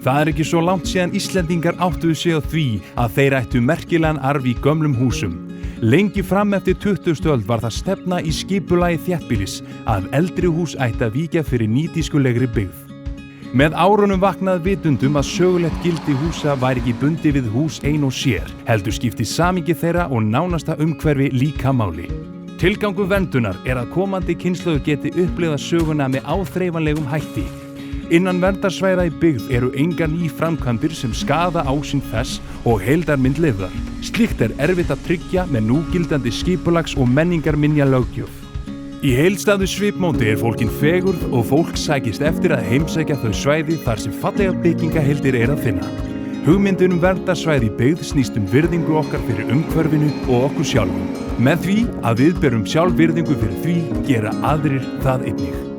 Það ekki svo langt síðan Íslendingar áttuðu sig á því að þeir ættu merkilegan arf í gömlum húsum. Lengi fram eftir 20. öld var það stefna í skipulagi þéttbýlis að eldri hús ætti að víkja fyrir nýtískulegri byggð. Með árunum vaknaði vitundum að sögulegt gildi húsa væri ekki bundið við hús ein og sér, heldur skipti samhengi þeirra og nánasta umhverfi líka máli. Tilgangur verndunar að komandi kynslóðir geti upplifað söguna með áþreifanlegum hætti. Innan verndarsvæða í byggð eru engar ný framkvæmdir sem skaða ásýn þess og heildarmynd lifðar. Slíkt erfitt að tryggja með núgildandi skipulags- og menningarminjalöggjöf. Í heildstæðu svipmóti fólkin fegurð og fólk sækist eftir að heimsækja þau svæði þar sem fallega byggingaheildir að finna. Hugmyndin verndarsvæði í byggð snýst virðingu okkar fyrir umhverfinu og okkur sjálfum. Með því að við berum sjálf virðingu fyrir því gera aðrir það einnig.